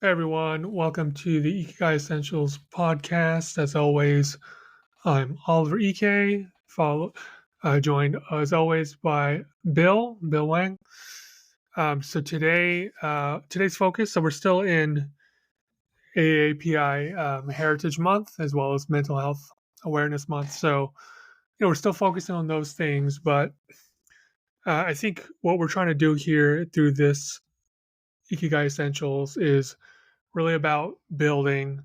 Hey everyone, welcome to the Ikigai Essentials podcast. As always, I'm Oliver Ike, joined as always by Bill Wang. Today's focus. So we're still in AAPI Heritage Month as well as Mental Health Awareness Month. So we're still focusing on those things, but I think what we're trying to do here through this Ikigai Essentials is really about building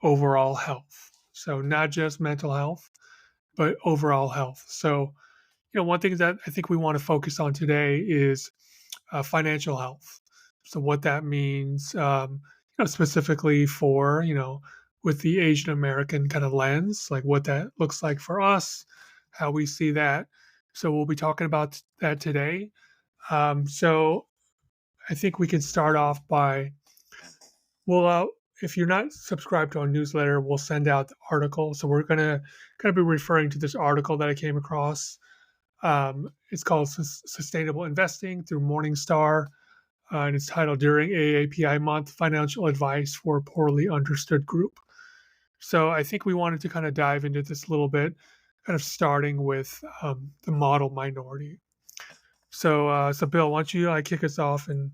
overall health. So not just mental health, but overall health. So, one thing that I think we want to focus on today is financial health. So what that means, specifically for, with the Asian American kind of lens, like what that looks like for us, how we see that. So we'll be talking about that today. So I think we can start off by well, if you're not subscribed to our newsletter, we'll send out the article. So we're gonna be referring to this article that I came across. It's called "Sustainable Investing" through Morningstar, and it's titled "During AAPI Month: Financial Advice for a Poorly Understood Group." So I think we wanted to kind of dive into this a little bit, kind of starting with the model minority. So Bill, why don't you kick us off and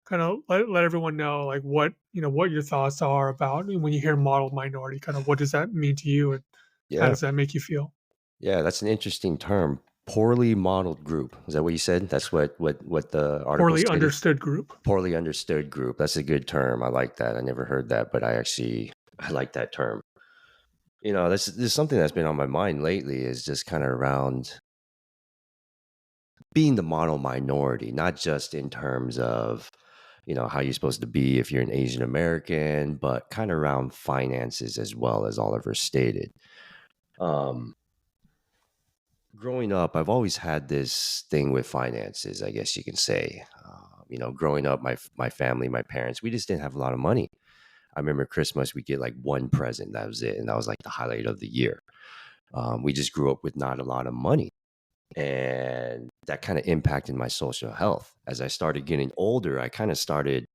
kind of let everyone know like what your thoughts are about when you hear model minority, kind of what does that mean to you and how Yeah, does that make you feel? yeah, that's an interesting term. Poorly modeled group. Is that what you said? That's what the article Poorly stated. understood group. Poorly understood group. That's a good term. I like that. I never heard that, but I like that term. This is something that's been on my mind lately. Is just kind of around being the model minority, not just in terms of how you're supposed to be if you're an Asian American, but kind of around finances as well, as Oliver stated. Um, Growing up, I've always had this thing with finances, I guess you can say. Growing up, my family, my parents, we just didn't have a lot of money. I remember Christmas, we get like one present, that was it, and that was like the highlight of the year. We just grew up with not a lot of money, and that kind of impacted my social health. As I started getting older, I kind of started,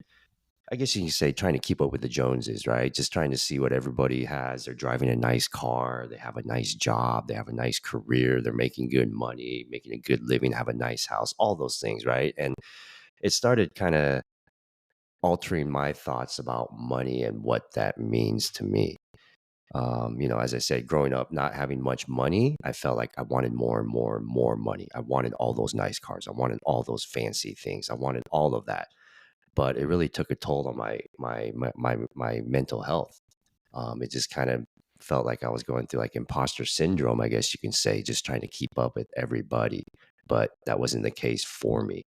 I guess you can say, trying to keep up with the Joneses, right? Just trying to see what everybody has. They're driving a nice car, they have a nice job, they have a nice career, they're making good money, making a good living, have a nice house, all those things, right? And it started kind of altering my thoughts about money and what that means to me. As I said, growing up, not having much money, I felt like I wanted more and more and more money. I wanted all those nice cars. I wanted all those fancy things. I wanted all of that, but it really took a toll on my mental health. It just kind of felt like I was going through like imposter syndrome, I guess you can say, just trying to keep up with everybody. But that wasn't the case for me.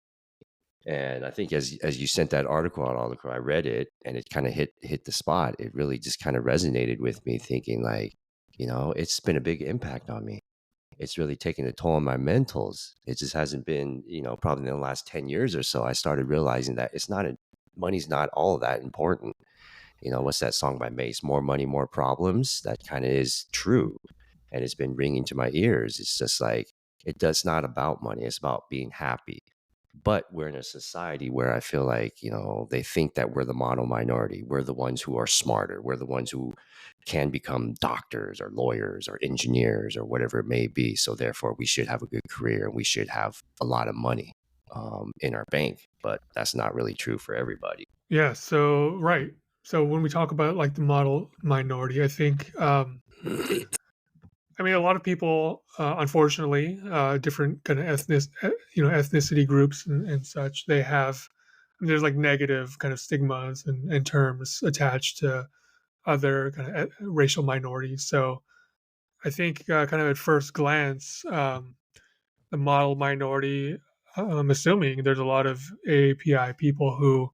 And I think as you sent that article out, Oliver, I read it and it kind of hit the spot. It really just kind of resonated with me, thinking like, it's been a big impact on me. It's really taken a toll on my mentals. It just hasn't been, probably in the last 10 years or so, I started realizing that money's not all that important. What's that song by Mace? More money, more problems. That kind of is true. And it's been ringing to my ears. It's just like, it's not about money. It's about being happy. But we're in a society where I feel like, they think that we're the model minority. We're the ones who are smarter. We're the ones who can become doctors or lawyers or engineers or whatever it may be. So therefore, we should have a good career and we should have a lot of money in our bank. But that's not really true for everybody. Yeah. So right. So when we talk about like the model minority, I think I mean a lot of people, unfortunately, different kind of ethnicity groups and such, they have there's like negative kind of stigmas and terms attached to other kind of racial minorities. So I think kind of at first glance, the model minority, I'm assuming there's a lot of AAPI people who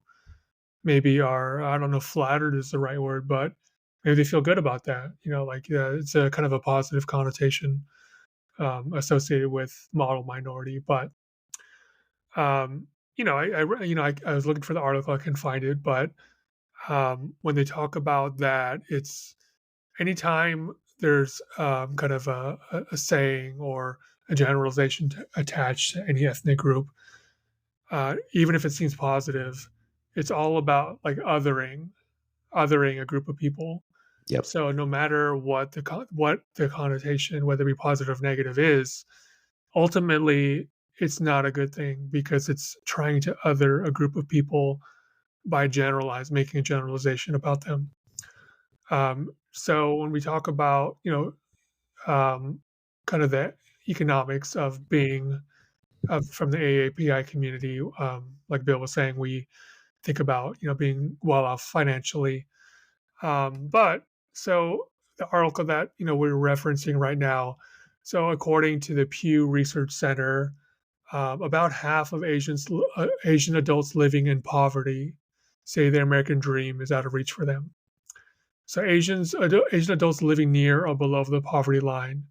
maybe are, I don't know if flattered is the right word, but maybe they feel good about that. Like it's a kind of a positive connotation associated with model minority. But, I was looking for the article, I couldn't find it, but when they talk about that, it's anytime there's kind of a saying or a generalization attached to any ethnic group, even if it seems positive, it's all about like othering. othering a group of people. Yep. So no matter what the connotation, whether it be positive or negative, is, ultimately it's not a good thing because it's trying to other a group of people by making a generalization about them. So when we talk about, kind of the economics of being from the AAPI community, like Bill was saying, we think about, being well off financially. But so the article that, we're referencing right now, so according to the Pew Research Center, about half of Asian adults living in poverty say their American dream is out of reach for them. So Asian adults living near or below the poverty line.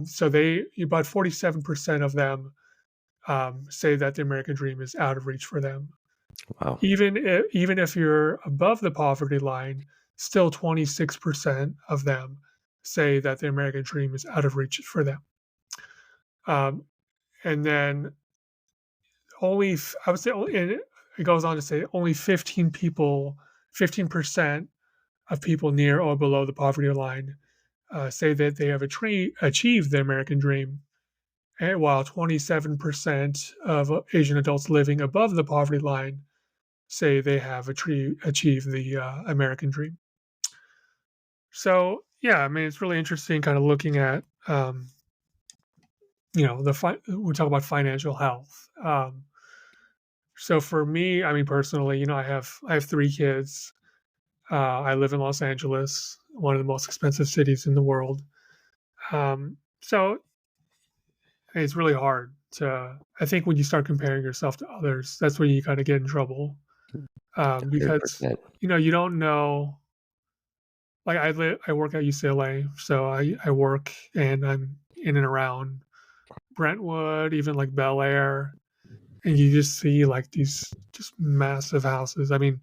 So they about 47% of them say that the American dream is out of reach for them. Wow. Even if you're above the poverty line, still 26% of them say that the American dream is out of reach for them. Um, and then I would say, and it goes on to say only 15% of people near or below the poverty line say that they have achieved the American dream, and while 27% of Asian adults living above the poverty line say they have achieved the American dream. So yeah, I mean, it's really interesting, kind of looking at we talk about financial health. So for me, I mean, personally, I have 3 kids. I live in Los Angeles, one of the most expensive cities in the world. So it's really hard to. I think when you start comparing yourself to others, that's when you kind of get in trouble, because 100%. you don't know. Like I work at UCLA, so I work and I'm in and around Brentwood, even like Bel Air, and you just see like these just massive houses. I mean,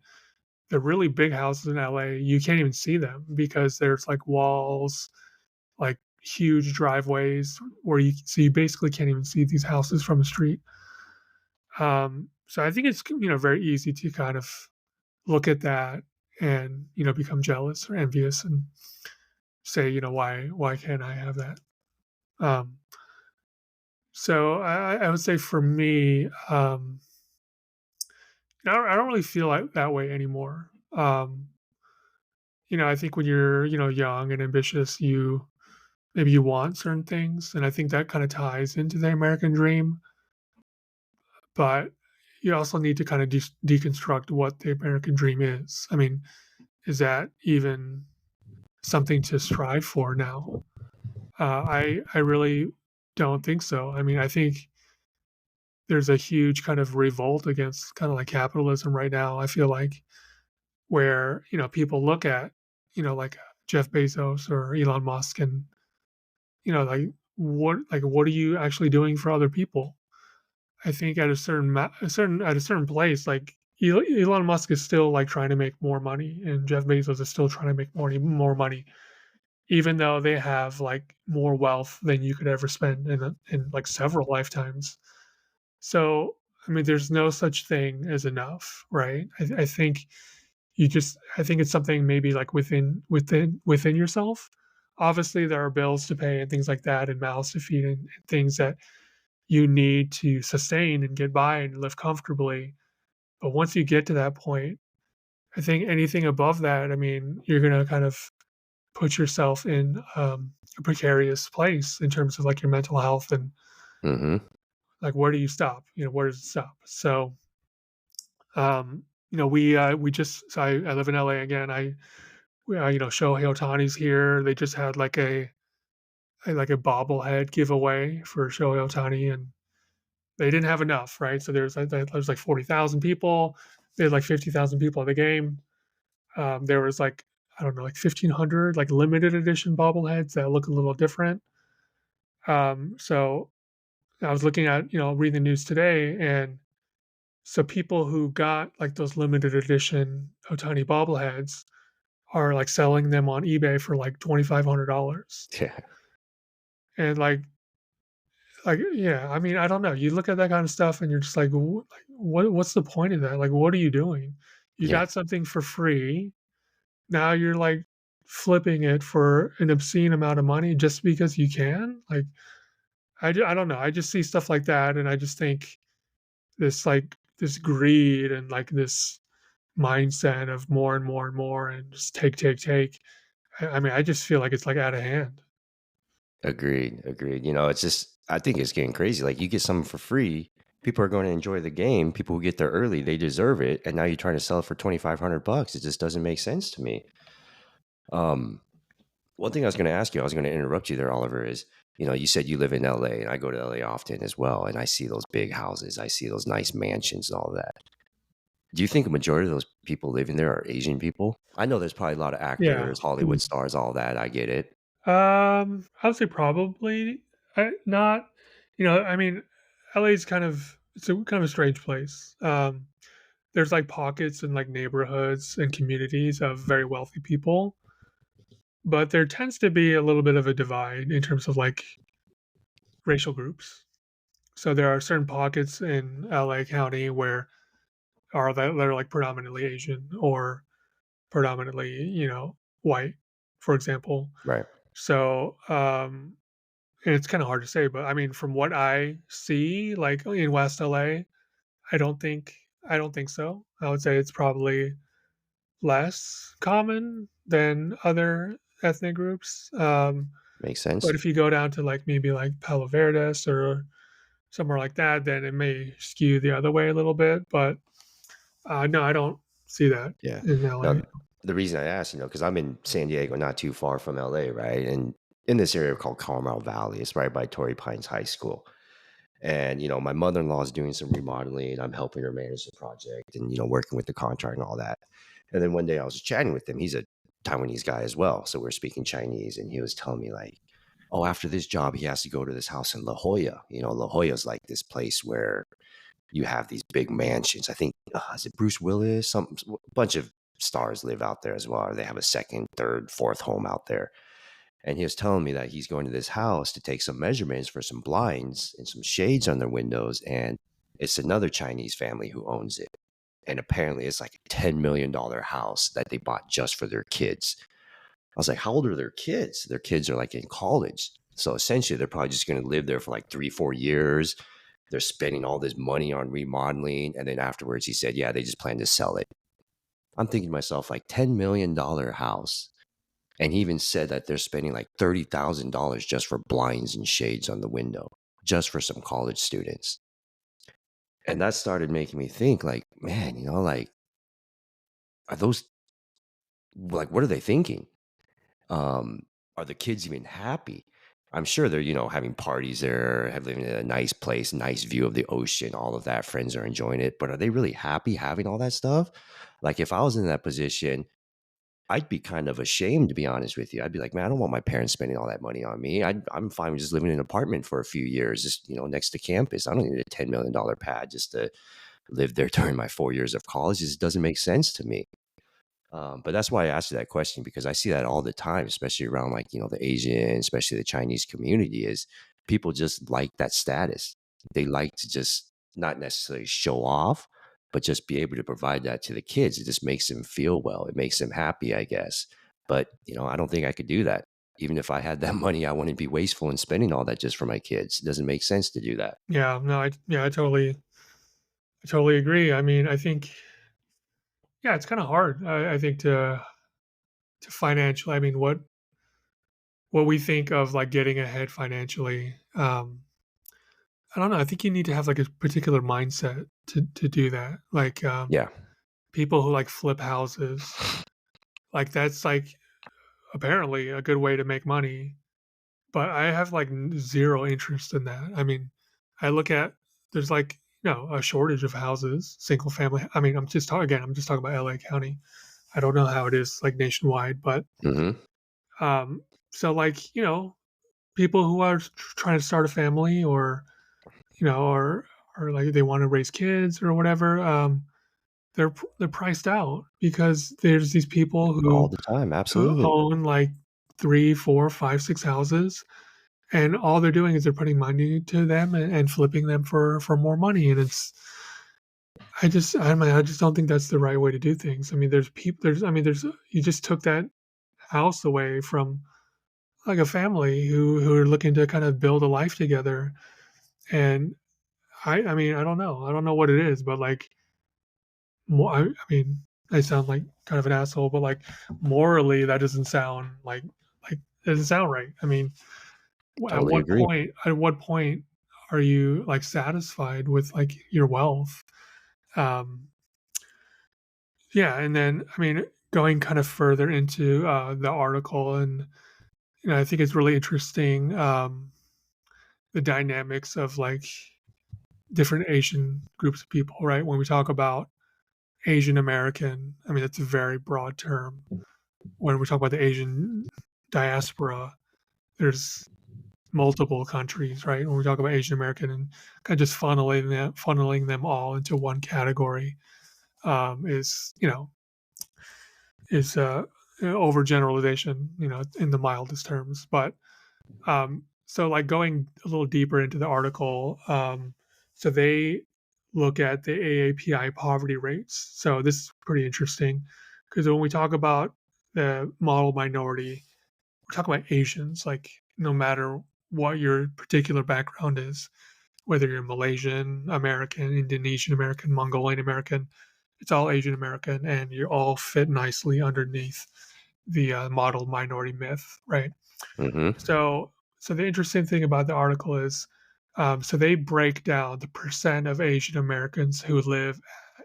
the really big houses in LA, you can't even see them because there's like walls, like huge driveways so you basically can't even see these houses from the street. So I think it's very easy to kind of look at that and become jealous or envious and say, why can't I have that? Um, so I would say for me, I don't really feel like that way anymore. I think when you're young and ambitious, maybe you want certain things, and I think that kind of ties into the American dream. But you also need to kind of deconstruct what the American dream is. I mean, is that even something to strive for now? I really don't think so. I mean, I think there's a huge kind of revolt against kind of like capitalism right now. I feel like where people look at like Jeff Bezos or Elon Musk and like what are you actually doing for other people? I think at a certain place, like Elon Musk is still like trying to make more money, and Jeff Bezos is still trying to make more money, even though they have like more wealth than you could ever spend in like several lifetimes. So I mean, there's no such thing as enough, right? I think it's something maybe like within yourself. Obviously, there are bills to pay and things like that, and mouths to feed, and things that you need to sustain and get by and live comfortably. But once you get to that point, I think anything above that, I mean, you're gonna kind of put yourself in a precarious place in terms of like your mental health and Mhm. like where do you stop? Where does it stop? So, we just so I live in LA again. Shohei Otani's here. They just had like a bobblehead giveaway for Shohei Otani, and they didn't have enough, right? So there's like 40,000 people. They had like 50,000 people at the game. There was like, I don't know, like 1,500 like limited edition bobbleheads that look a little different. So I was looking at, reading the news today, and so people who got like those limited edition Otani bobbleheads are like selling them on eBay for like $2,500. Yeah. And yeah, I mean, I don't know. You look at that kind of stuff and you're just like, what's the point of that? Like, what are you doing? You Yeah. got something for free. now you're like flipping it for an obscene amount of money just because you can. Like I don't know. I just see stuff like that, and I just think this greed and like this mindset of more and more and more and just take, take, take. I mean, I just feel like it's like out of hand. Agreed, agreed. It's just I think it's getting crazy. Like you get something for free, people are going to enjoy the game. People who get there early, they deserve it, and now you're trying to sell it for $2,500. It just doesn't make sense to me. Um, One thing I was going to ask you, I was going to interrupt you there, Oliver, is you said you live in LA, and I go to LA often as well, and I see those big houses, I see those nice mansions and all that. Do you think a majority of those people living there are Asian people? I know there's probably a lot of Yeah. actors, Hollywood stars, all that. I get it. I would say probably not. I mean, LA is it's a kind of a strange place. There's like pockets and like neighborhoods and communities of very wealthy people, but there tends to be a little bit of a divide in terms of like racial groups. So there are certain pockets in LA County where that are like predominantly Asian or predominantly, white, for example. Right. So, and it's kind of hard to say, but I mean, from what I see, like in West LA, I don't think I don't think so. I would say it's probably less common than other ethnic groups. Makes But sense. if you go down to like maybe like Palo Verdes or somewhere like that, then it may skew the other way a little bit. But no, I don't see that Yeah. in LA. Now, the reason I asked, because I'm in San Diego, not too far from LA, right? And in this area called Carmel Valley, it's right by Torrey Pines High School. And, my mother in law is doing some remodeling. I'm helping her manage the project and, working with the contract and all that. And then one day I was chatting with him. He's a Taiwanese guy as well. So we're speaking Chinese. And he was telling me, like, oh, after this job, he has to go to this house in La Jolla. La Jolla is like this place where you have these big mansions. I think, is it Bruce Willis? A bunch of stars live out there as well. Or they have a second, third, fourth home out there. And he was telling me that he's going to this house to take some measurements for some blinds and some shades on their windows. And it's another Chinese family who owns it. And apparently it's like a $10 million house that they bought just for their kids. I was like, how old are their kids? Their kids are like in college. So essentially, they're probably just going to live there for like 3, 4 years. They're spending all this money on remodeling. And then afterwards, he said, yeah, they just plan to sell it. I'm thinking to myself, like $10 million house. And he even said that they're spending like $30,000 just for blinds and shades on the window, just for some college students. And that started making me think, like, man, like, are those, like, what are they thinking? Um, are the kids even happy? I'm sure they're, having parties there, have living in a nice place, nice view of the ocean, all of that. Friends are enjoying it. But are they really happy having all that stuff? Like, if I was in that position, I'd be kind of ashamed, to be honest with you. I'd be like, man, I don't want my parents spending all that money on me. I'm fine with just living in an apartment for a few years, just, next to campus. I don't need a $10 million pad just to live there during my 4 years of college. It just doesn't make sense to me. But that's why I asked you that question, because I see that all the time, especially around like, the Asian, especially the Chinese community, is people just like that status. They like to just not necessarily show off, but just be able to provide that to the kids. It just makes them feel well. It makes them happy, I guess. But, I don't think I could do that. Even if I had that money, I wouldn't be wasteful in spending all that just for my kids. It doesn't make sense to do that. Yeah, no, I totally agree. I mean, I think yeah, it's kind of hard. I think to financially. I mean, what we think of like getting ahead financially. I don't know. I think you need to have like a particular mindset to do that. Like Yeah. people who like flip houses, like that's like apparently a good way to make money. But I have like zero interest in that. I mean, I look at there's like a shortage of houses, single family. I mean, I'm just talking about LA County. I don't know how it is like nationwide, but Hmm. um, so like people who are trying to start a family or or like they want to raise kids or whatever, they're priced out because there's these people All who the time. who Absolutely. own like 3, 4, 5, 6 houses, and all they're doing is they're putting money to them and flipping them for more money, and I just don't think that's the right way to do things. I mean, there's people. There's I mean, there's you just took that house away from like a family who are looking to kind of build a life together. And I mean, I don't know what it is, but like I mean, I sound like kind of an asshole, but like morally, that doesn't sound like it doesn't sound right. I mean, Totally agree. at what point are you like satisfied with like your wealth? Um, yeah, and then I mean, going kind of further into the article, and I think it's really interesting the dynamics of like different Asian groups of people, right? When we talk about Asian American, I mean, that's a very broad term. When we talk about the Asian diaspora, there's multiple countries, right? When we talk about Asian American and kind of just funneling them all into one category is, is overgeneralization, in the mildest terms. But so, like going a little deeper into the article, so they look at the AAPI poverty rates. So this is pretty interesting because when we talk about the model minority, we're talking about Asians. Like no matter what your particular background is, whether you're Malaysian American, Indonesian American, Mongolian American, it's all Asian American, and you all fit nicely underneath the model minority myth, right? Hmm. So, so the interesting thing about the article is, so they break down the percent of Asian Americans who live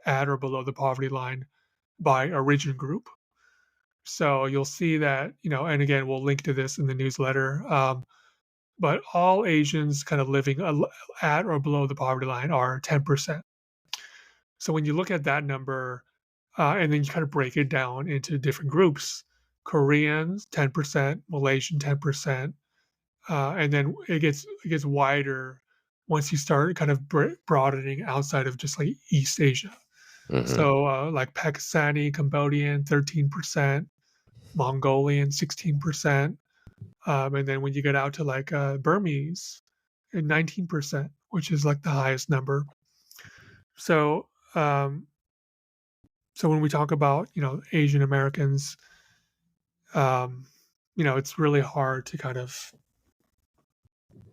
at or below the poverty line by origin group. So you'll see that, and again, we'll link to this in the newsletter. But all Asians kind of living at or below the poverty line are 10%. So when you look at that number, and then you kind of break it down into different groups, Koreans 10%, Malaysian 10%, and then it gets wider once you start kind of broadening outside of just like East Asia. Hmm. So like Pakistani, Cambodian 13%, Mongolian 16%, and then when you get out to like Burmese, 19%, which is like the highest number. So so when we talk about Asian Americans, um, it's really hard to kind of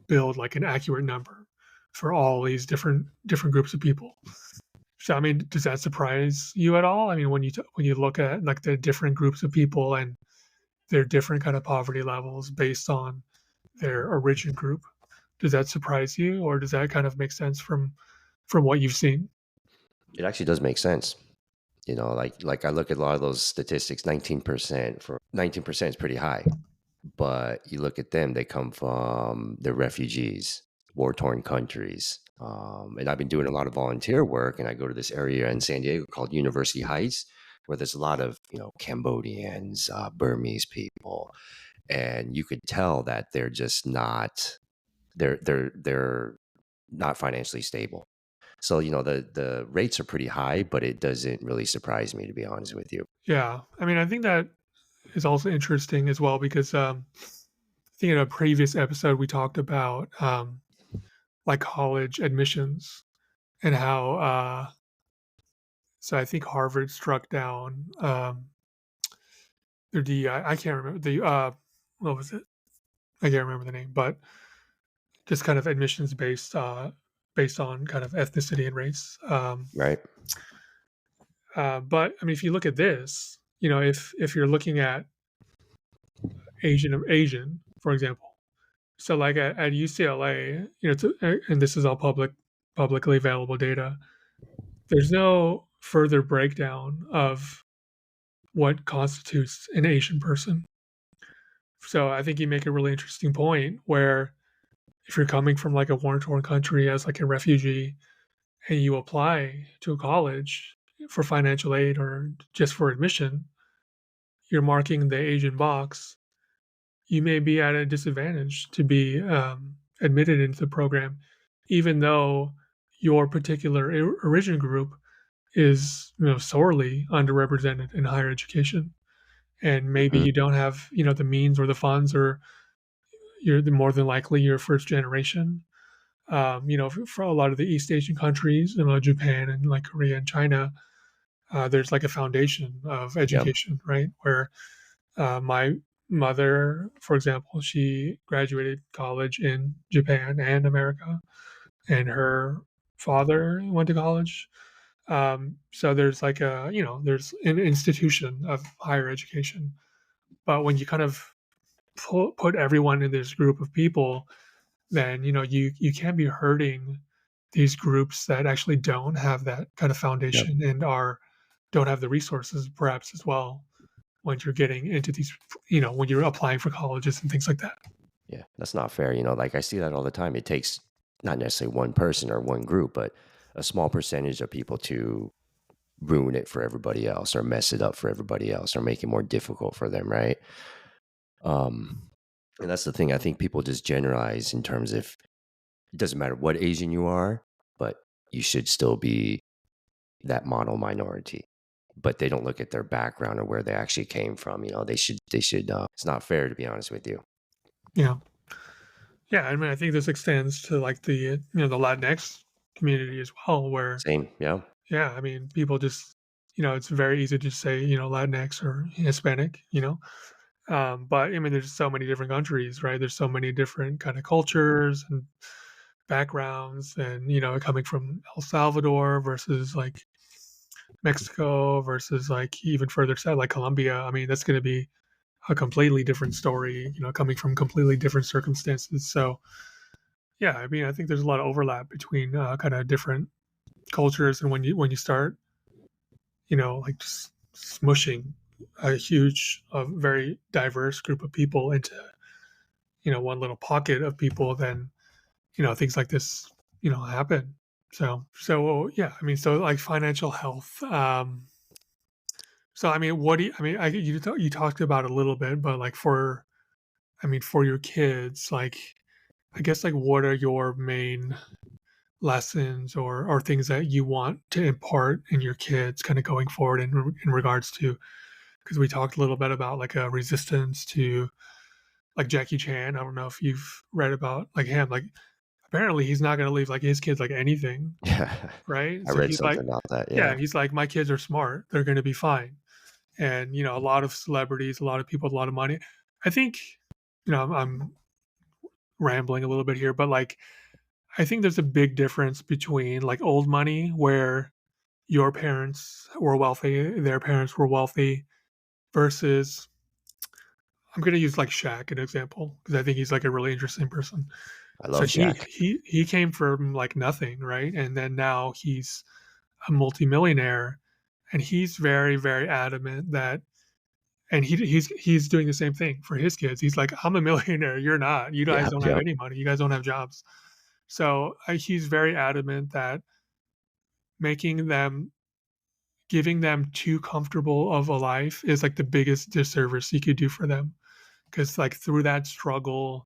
build like an accurate number for all these different groups of people. So I mean, does that surprise you at all? I mean, when you look at like the different groups of people and their different kind of poverty levels based on their origin group, does that surprise you, or does that kind of make sense from what you've seen? It actually does make sense. Like I look at a lot of those statistics, 19% is pretty high. But you look at them, they come from the refugees, war torn countries. And I've been doing a lot of volunteer work, and I go to this area in San Diego called University Heights, where there's a lot of Cambodians, Burmese people, and you could tell that they're just not they're not financially stable. So the rates are pretty high, but it doesn't really surprise me, to be honest with you. Yeah, I mean, I think that is also interesting as well because I think in a previous episode we talked about like college admissions and how so I think Harvard struck down their DEI. I can't remember the what was it? I can't remember the name, but just kind of admissions based on kind of ethnicity and race. Right. But I mean, if you look at this, if you're looking at Asian, for example, so like at UCLA, and this is all publicly available data. There's no further breakdown of what constitutes an Asian person. So I think you make a really interesting point where if you're coming from like a war-torn country as like a refugee and you apply to a college for financial aid or just for admission, you're marking the Asian box. You may be at a disadvantage to be admitted into the program, even though your particular origin group is sorely underrepresented in higher education, and maybe Hmm. you don't have the means or the funds, or more than likely you're first generation. For a lot of the East Asian countries, Japan and like Korea and China, there's like a foundation of Yep. education, right? Where my mother, for example, she graduated college in Japan and America, and her father went to college. So there's like there's an institution of higher education. But when you kind of put everyone in this group of people, then you can be hurting these groups that actually don't have that kind of Yep. foundation and are don't have the resources perhaps as well when you're getting into these, when you're applying for colleges and things like that. Yeah. That's not fair. Like I see that all the time. It takes not necessarily one person or one group, but a small percentage of people to ruin it for everybody else or mess it up for everybody else or make it more difficult for them, right? Um, and that's the thing. I think people just generalize in terms of it doesn't matter what Asian you are, but you should still be that model minority. But they don't look at their background or where they actually came from. They should. It's not fair, to be honest with you. Yeah. Yeah, I mean, I think this extends to like the Latinx community as well, where Same. Yeah. yeah, I mean, people just it's very easy to say Latinx or Hispanic, but I mean, there's so many different countries, right? There's so many different kind of cultures and backgrounds, and coming from El Salvador versus like Mexico versus like even further south, like Colombia. I mean, that's going to be a completely different story, coming from completely different circumstances. So yeah, I mean, I think there's a lot of overlap between kind of different cultures, and when you start, like just smushing a huge, very diverse group of people into one little pocket of people, then things like this happen. So yeah, I mean, so like financial health. So I mean, what do you, I mean? You talked about it a little bit, but like for your kids, like I guess like what are your main lessons or things that you want to impart in your kids kind of going forward in regards to, because we talked a little bit about like a resistance to like Jackie Chan. I don't know if you've read about like him. Like apparently he's not going to leave like his kids like anything, Yeah. right? I So read he's like, something about that. yeah, Yeah. he's like, my kids are smart. They're going to be fine. And a lot of celebrities, a lot of people with a lot of money. I think I'm rambling a little bit here, but like I think there's a big difference between like old money where your parents were wealthy, their parents were wealthy, versus I'm going to use like Shaq an example because I think he's like a really interesting person. I So love he Shaq. he he came from like nothing, right? And then now he's a multimillionaire, and he's very very adamant that, and he's doing the same thing for his kids. He's like, I'm a millionaire, you're not. You guys Yep. don't have Yep. any money. You guys don't have jobs. So he's very adamant that making them giving them too comfortable of a life is like the biggest disservice you could do for them, because like through that struggle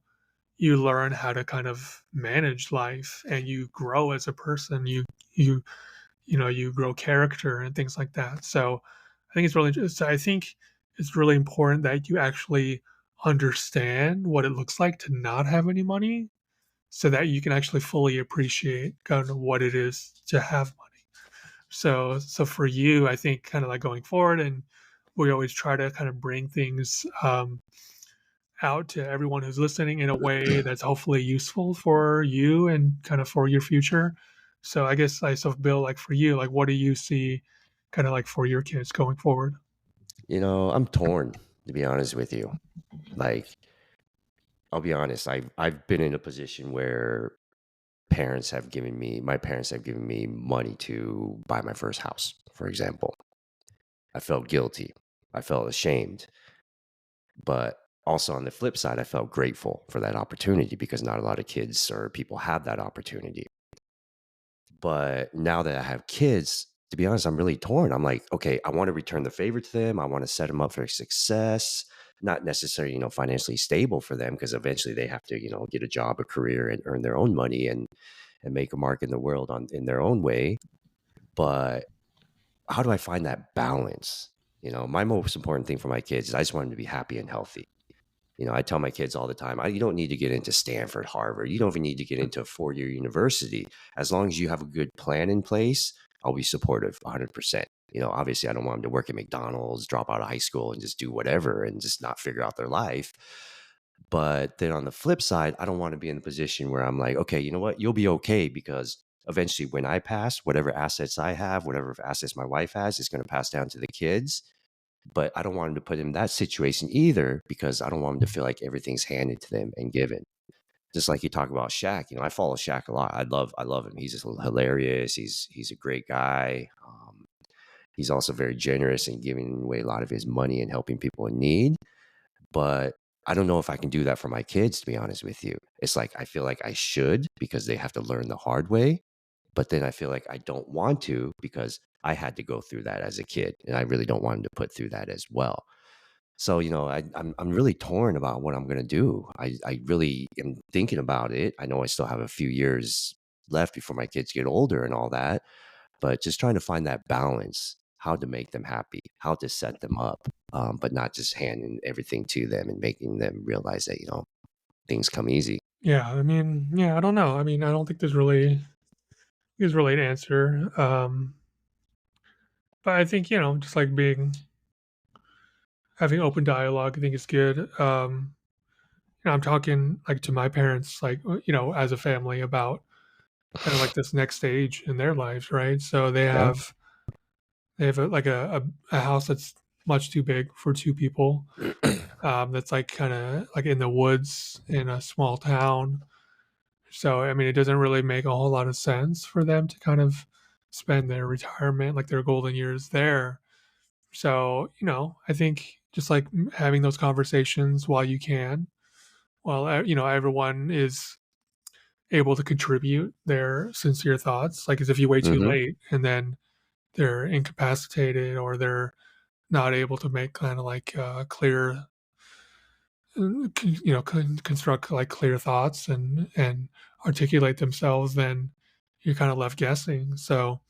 you learn how to kind of manage life and you grow as a person. You you grow character and things like that. So I think it's really important that you actually understand what it looks like to not have any money, so that you can actually fully appreciate kind of what it is to have money. So for you, I think kind of like going forward, and we always try to kind of bring things out to everyone who's listening in a way that's hopefully useful for you and kind of for your future. So I guess Bill, like for you, like what do you see kind of like for your kids going forward? I'm torn, to be honest with you. Like, I'll be honest, I've been in a position where my parents have given me money to buy my first house, for example. I felt guilty. I felt ashamed. But also on the flip side, I felt grateful for that opportunity because not a lot of kids or people have that opportunity. But now that I have kids, to be honest, I'm really torn. I'm like, okay, I want to return the favor to them. I want to set them up for success, not necessarily, financially stable for them because eventually they have to, get a job, a career and earn their own money and make a mark in the world in their own way. But how do I find that balance? My most important thing for my kids is I just want them to be happy and healthy. I tell my kids all the time, you don't need to get into Stanford, Harvard. You don't even need to get into a 4-year university. As long as you have a good plan in place, I'll be supportive 100%. Obviously, I don't want them to work at McDonald's, drop out of high school, and just do whatever and just not figure out their life. But then on the flip side, I don't want to be in the position where I'm like, okay, you know what? You'll be okay because eventually when I pass, whatever assets I have, whatever assets my wife has, is going to pass down to the kids. But I don't want him to put him in that situation either because I don't want him to feel like everything's handed to them and given. Just like you talk about Shaq, I follow Shaq a lot. I love him. He's just hilarious. He's a great guy. He's also very generous in giving away a lot of his money and helping people in need. But I don't know if I can do that for my kids, to be honest with you. It's like I feel like I should because they have to learn the hard way. But then I feel like I don't want to because I had to go through that as a kid, and I really don't want them to put through that as well. So, I'm really torn about what I'm gonna do. I really am thinking about it. I know I still have a few years left before my kids get older and all that, but just trying to find that balance, how to make them happy, how to set them up, but not just handing everything to them and making them realize that, things come easy. Yeah, I mean, yeah, I don't know. I mean, I don't think there's really an answer. But I think, just like having open dialogue, I think is good. I'm talking like to my parents, like, as a family about kind of like this next stage in their lives, right? So they Yeah. have like a house that's much too big for two people. That's like kind of like in the woods in a small town. So I mean, it doesn't really make a whole lot of sense for them to kind of spend their retirement, like their golden years there. So I think just like having those conversations while you can, while everyone is able to contribute their sincere thoughts. Like, as if you wait too Hmm. late and then they're incapacitated or they're not able to make kind of like clear, construct like clear thoughts and articulate themselves, then you're kind of left guessing. So,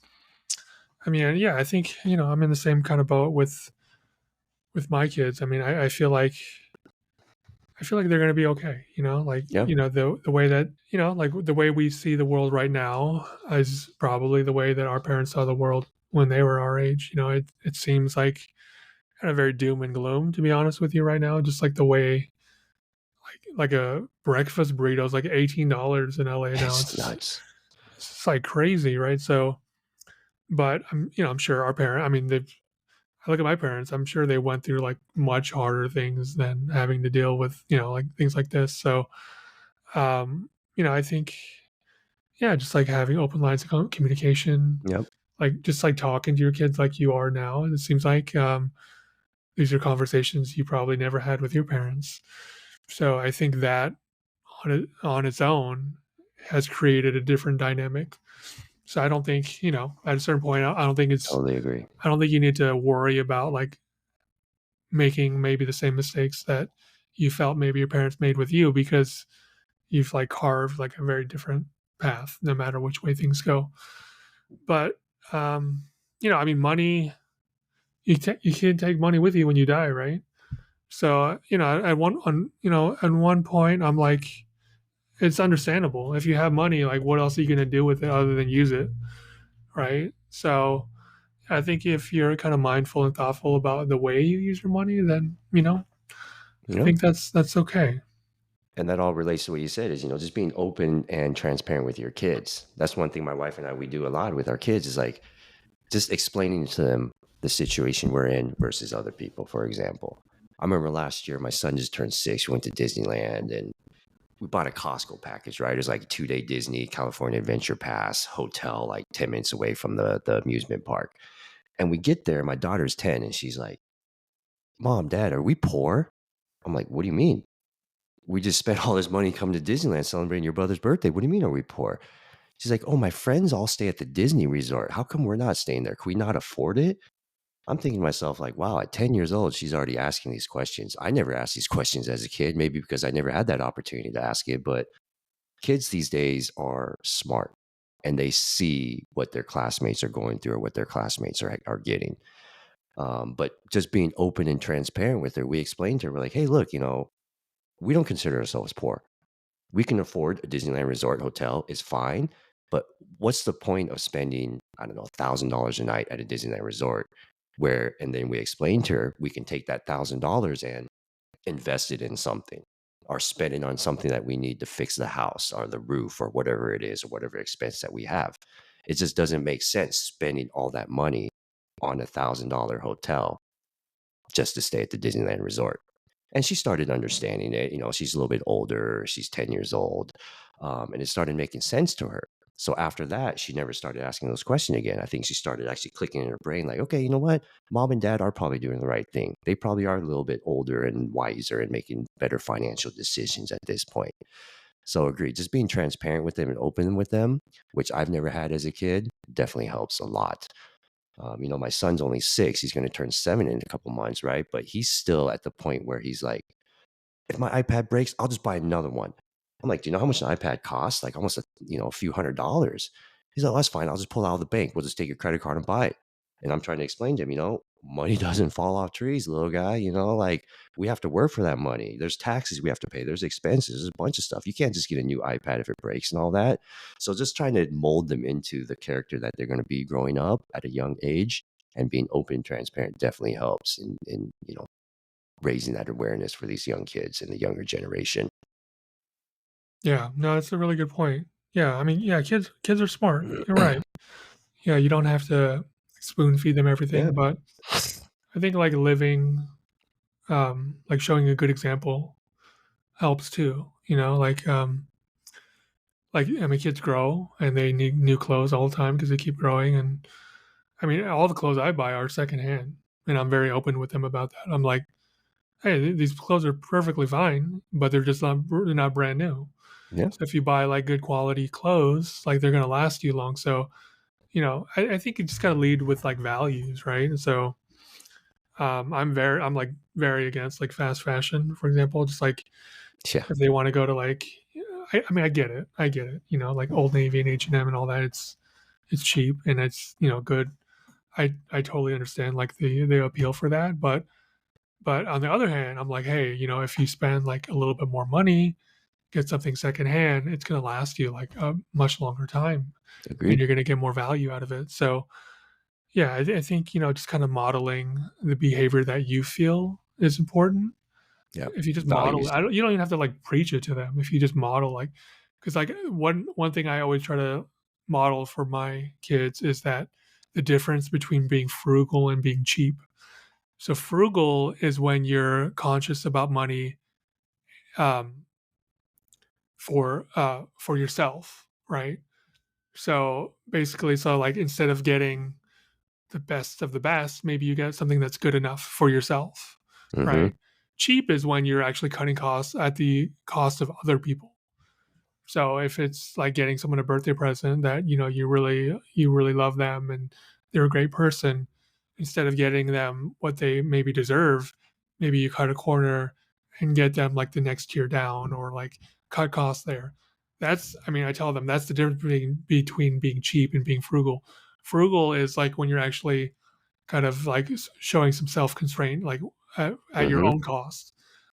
I mean, yeah, I think I'm in the same kind of boat with my kids. I mean, I feel like they're gonna be okay. Like Yeah. the way that like the way we see the world right now is probably the way that our parents saw the world when they were our age. It seems like kind of very doom and gloom, to be honest with you right now. Just like the way like a breakfast burrito is like $18 in LA now. It's It's nuts. it's just like crazy, right? So, but I'm sure our parent. I mean, I look at my parents. I'm sure they went through like much harder things than having to deal with like things like this. So, I think, yeah, just like having open lines of communication, Yep. like just like talking to your kids like you are now. It seems like these are conversations you probably never had with your parents. So I think that on its own has created a different dynamic. So I don't think at a certain point I don't think it's Totally agree. I don't think you need to worry about like making maybe the same mistakes that you felt maybe your parents made with you, because you've like carved like a very different path no matter which way things go. But I mean, money, you can't take money with you when you die, right? So at one point I'm like, it's understandable. If you have money, like what else are you gonna do with it other than use it, right? So I think if you're kind of mindful and thoughtful about the way you use your money, then I Yep. think that's okay. And that all relates to what you said is, just being open and transparent with your kids. That's one thing my wife and I, we do a lot with our kids is like just explaining to them the situation we're in versus other people, for example. I remember last year, my son just turned 6. We went to Disneyland and we bought a Costco package, right? It was like a 2-day Disney California Adventure Pass hotel, like 10 minutes away from the amusement park. And we get there, my daughter's 10, and she's like, Mom, Dad, are we poor? I'm like, what do you mean? We just spent all this money coming to Disneyland celebrating your brother's birthday. What do you mean, are we poor? She's like, oh, my friends all stay at the Disney resort. How come we're not staying there? Can we not afford it? I'm thinking to myself, like, wow, at 10 years old, she's already asking these questions. I never asked these questions as a kid, maybe because I never had that opportunity to ask it. But kids these days are smart and they see what their classmates are going through or what their classmates are getting. But just being open and transparent with her, we explained to her, we're like, hey, look, we don't consider ourselves poor. We can afford a Disneyland Resort hotel is fine, but what's the point of spending, I don't know, $1,000 a night at a Disneyland Resort where and then we explain to her we can take that $1,000 and invest it in something or spend it on something that we need to fix the house or the roof or whatever it is or whatever expense that we have. It just doesn't make sense spending all that money on $1,000 hotel just to stay at the Disneyland Resort. And she started understanding it. You know, she's a little bit older. She's 10 years old. And it started making sense to her. So after that, she never started asking those questions again. I think she started actually clicking in her brain, like, okay, you know what? Mom and dad are probably doing the right thing. They probably are a little bit older and wiser and making better financial decisions at this point. So agreed. Just being transparent with them and open with them, which I've never had as a kid, definitely helps a lot. You know, my son's only 6. He's going to turn 7 in a couple months, right? But he's still at the point where he's like, if my iPad breaks, I'll just buy another one. I'm like, do you know how much an iPad costs? Like almost a few $100s. He's like, oh, that's fine. I'll just pull it out of the bank. We'll just take your credit card and buy it. And I'm trying to explain to him, money doesn't fall off trees, little guy. Like we have to work for that money. There's taxes we have to pay. There's expenses. There's a bunch of stuff. You can't just get a new iPad if it breaks and all that. So just trying to mold them into the character that they're going to be growing up at a young age and being open and transparent definitely helps in raising that awareness for these young kids and the younger generation. Yeah, no, that's a really good point. Yeah, I mean, yeah, kids are smart. You're right. Yeah, you don't have to spoon feed them Yeah. everything, but I think like living, like showing a good example helps too. Like I mean, kids grow and they need new clothes all the time because they keep growing. And I mean, all the clothes I buy are secondhand, and I'm very open with them about that. I'm like, hey, these clothes are perfectly fine, but they're not brand new. Yeah. So if you buy like good quality clothes, like they're gonna last you long. So I think you just gotta lead with like values, right? And so I'm like very against like fast fashion, for example. Just like Yeah. if they want to go to like, I mean, I get it. Like Old Navy and H&M and all that. It's cheap and it's good. I totally understand like the appeal for that, but on the other hand, I'm like, hey, if you spend like a little bit more money, get something secondhand, it's gonna last you like a much longer time, and Agreed. you're gonna get more value out of it. So yeah, I think just kind of modeling the behavior that you feel is important. Yeah. If you just model Values. it, you don't even have to like preach it to them. If you just model like, because like one thing I always try to model for my kids is that the difference between being frugal and being cheap. So frugal is when you're conscious about money, um, for yourself, right? So basically, so like instead of getting the best of the best, maybe you get something that's good enough for yourself, Mhm. right? Cheap is when you're actually cutting costs at the cost of other people. So if it's like getting someone a birthday present that you really love them and they're a great person, instead of getting them what they maybe deserve, maybe you cut a corner and get them like the next tier down or like cut costs there. I mean, I tell them that's the difference between being cheap and being frugal. Frugal is like when you're actually kind of like showing some self constraint, like at your Mhm. own cost.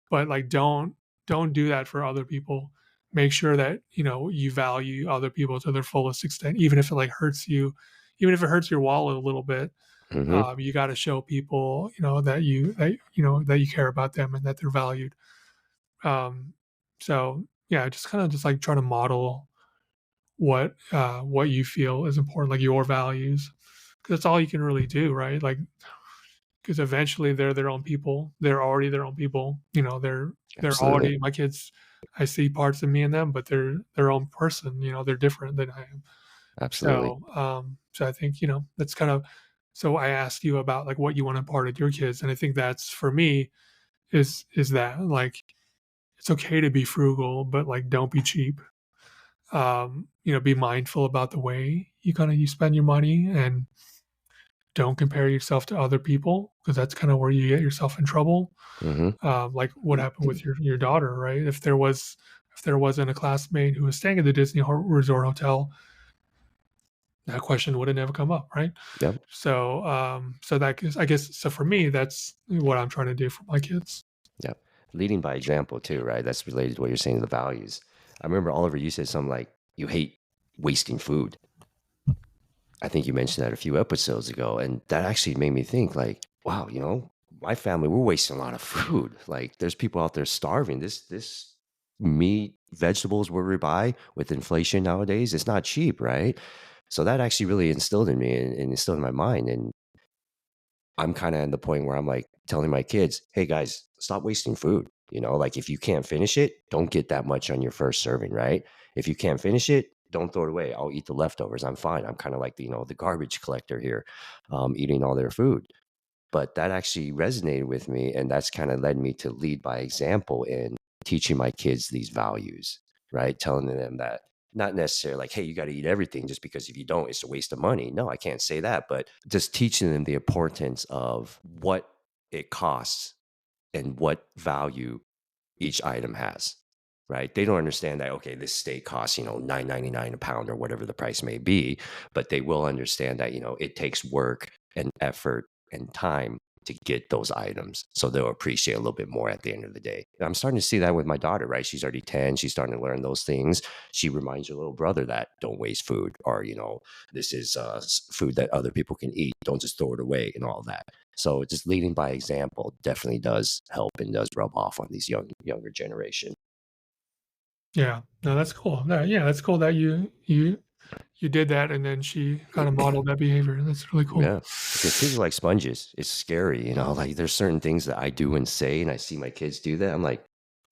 But like, don't do that for other people. Make sure that you value other people to their fullest extent, even if it like hurts you, even if it hurts your wallet a little bit. Mhm. You got to show people, that you care about them and that they're valued. Um, so yeah, just kind of just like try to model what you feel is important, like your values, because that's all you can really do, right? Like because eventually they're their own people. They're already their own people. They're Absolutely. already my kids. I see parts of me in them, but they're their own person. They're different than I am. Absolutely. So I think that's kind of. So I asked you about like what you want to impart at your kids, and I think that's for me is that like it's okay to be frugal, but like don't be cheap. Be mindful about the way you spend your money and don't compare yourself to other people because that's kind of where you get yourself in trouble. Mhm. Like what happened with your daughter, right? If there wasn't a classmate who was staying at the Resort hotel, that question would have never come up, right? Yep. So, so that I guess so for me, that's what I'm trying to do for my kids. Yep. Leading by example too, right? That's related to what you're saying, the values. I remember Oliver, you said something like you hate wasting food. I think you mentioned that a few episodes ago, and that actually made me think like, wow, my family, we're wasting a lot of food. Like there's people out there starving. This meat, vegetables where we buy with inflation nowadays, it's not cheap, right? So that actually really instilled in me and instilled in my mind. And I'm kind of at the point where I'm like telling my kids, hey guys, stop wasting food. Like if you can't finish it, don't get that much on your first serving, right? If you can't finish it, don't throw it away. I'll eat the leftovers. I'm fine. I'm kind of like the garbage collector here, eating all their food. But that actually resonated with me, and that's kind of led me to lead by example in teaching my kids these values, right? Telling them that not necessarily like, hey, you got to eat everything just because if you don't, it's a waste of money. No, I can't say that, but just teaching them the importance of what it costs and what value each item has, right? They don't understand that, okay, this steak costs, $9.99 a pound or whatever the price may be, but they will understand that, it takes work and effort and time to get those items. So they'll appreciate a little bit more at the end of the day. And I'm starting to see that with my daughter, right? She's already 10. She's starting to learn those things. She reminds her little brother that don't waste food, or, this is food that other people can eat. Don't just throw it away and all that. So just leading by example definitely does help and does rub off on these younger generation. Yeah. No, that's cool. Yeah, that's cool that you did that, and then she kinda modeled that behavior. That's really cool. Yeah, because kids are like sponges. It's scary, like there's certain things that I do and say, and I see my kids do that. I'm like,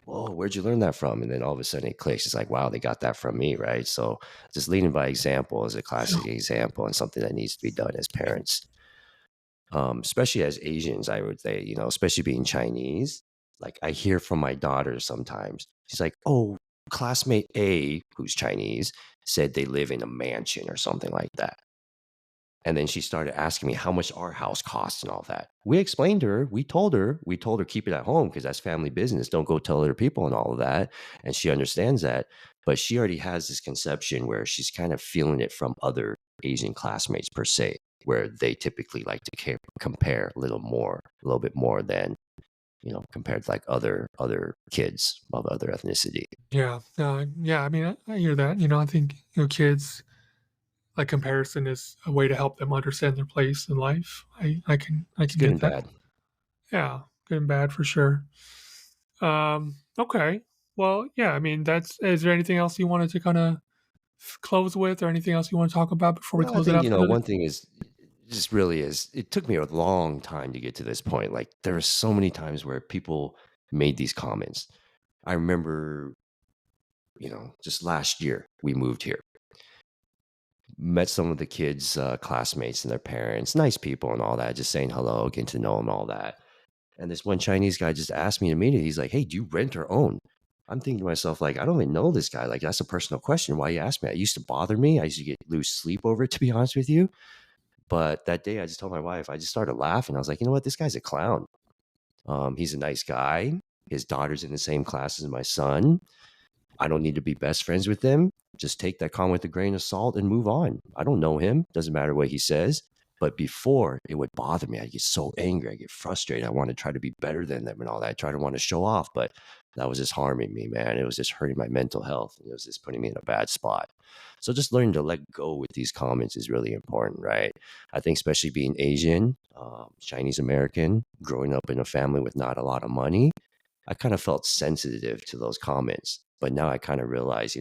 whoa, where'd you learn that from? And then all of a sudden it clicks. It's like, wow, they got that from me, right? So just leading by example is a Yeah. classic example and something that needs to be done as parents. Especially as Asians, I would say, especially being Chinese. Like I hear from my daughter sometimes. She's like, "Oh, classmate A, who's Chinese, said they live in a mansion or something like that." And then she started asking me how much our house costs and all that. We explained to her, we told her keep it at home because that's family business. Don't go tell other people and all of that. And she understands that. But she already has this conception where she's kind of feeling it from other Asian classmates per se, where they typically like to compare a little bit more than, compared to like other kids of other ethnicity. Yeah. Yeah, I mean, I hear that, I think, kids like comparison is a way to help them understand their place in life. I can It's good get and that. bad. Yeah, good and bad for sure. Okay. Well, yeah, I mean, that's is there anything else you wanted to kind of close with, or anything else you want to talk about before we No, I close it think, out for today? one thing is just really is it took me a long time to get to this point. Like there are so many times where people made these comments. I remember, just last year we moved here, met some of the kids' classmates and their parents, nice people and all that, just saying hello, getting to know them, all that. And this one Chinese guy just asked me immediately, he's like, "Hey, do you rent or own?" I'm thinking to myself, like, I don't even know this guy. Like, that's a personal question. Why you ask me? It used to bother me. I used to lose sleep over it, to be honest with you. But that day, I just told my wife, I just started laughing. I was like, you know what? This guy's a clown. He's a nice guy. His daughter's in the same class as my son. I don't need to be best friends with him. Just take that comment with a grain of salt and move on. I don't know him. Doesn't matter what he says. But before, it would bother me. I get so angry. I get frustrated. I want to try to be better than them and all that. I try to want to show off, but that was just harming me, man. It was just hurting my mental health. It was just putting me in a bad spot. So just learning to let go with these comments is really important, right? I think especially being Asian, Chinese American, growing up in a family with not a lot of money, I kind of felt sensitive to those comments. But now I kind of realize,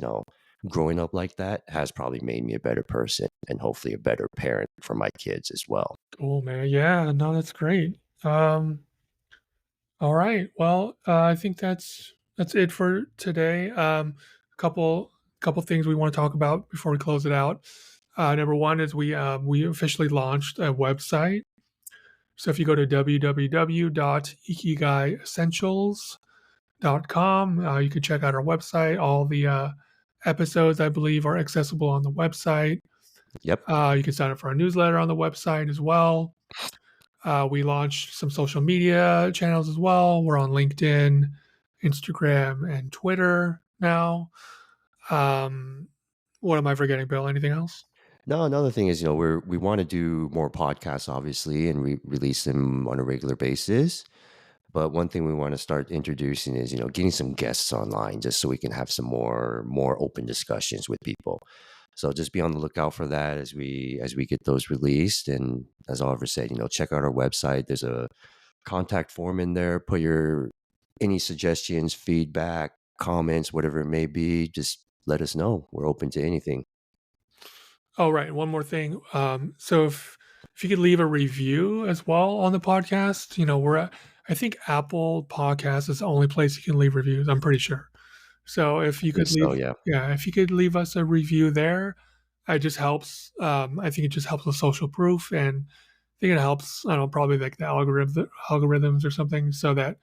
growing up like that has probably made me a better person and hopefully a better parent for my kids as well. Cool, man. Yeah, no, that's great. All right. Well, I think that's it for today. A couple things we want to talk about before we close it out. Number one is we officially launched a website. So if you go to www.ikigaiessentials.com, you can check out our website. All the episodes, I believe, are accessible on the website. Yep. You can sign up for our newsletter on the website as well. We launched some social media channels as well. We're on LinkedIn, Instagram, and Twitter now. Um, what am I forgetting, Bill? Anything else? No, another thing is, we want to do more podcasts, obviously, and release them on a regular basis. But one thing we want to start introducing is, getting some guests online just so we can have some more open discussions with people. So just be on the lookout for that as we get those released. And as Oliver said, check out our website. There's a contact form in there. Put your any suggestions, feedback, comments, whatever it may be. Just let us know. We're open to anything. Oh, right. One more thing. So if you could leave a review as well on the podcast, we're at, I think Apple Podcast is the only place you can leave reviews. I'm pretty sure. So if I you think could so. leave, Yeah, yeah, if you could leave us a review there, it just helps. I think it just helps with social proof, and I think it helps. I don't know, probably like the algorithms or something, so that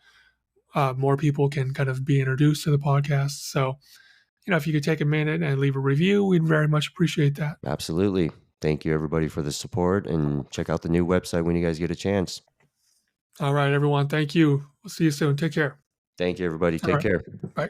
more people can kind of be introduced to the podcast. So if you could take a minute and leave a review, we'd very much appreciate that. absolutely. Thank you, everybody, for the support. And check out the new website when you guys get a chance. All right, everyone. Thank you. We'll see you soon. Take care. Thank you, everybody. All Take right. care. Bye.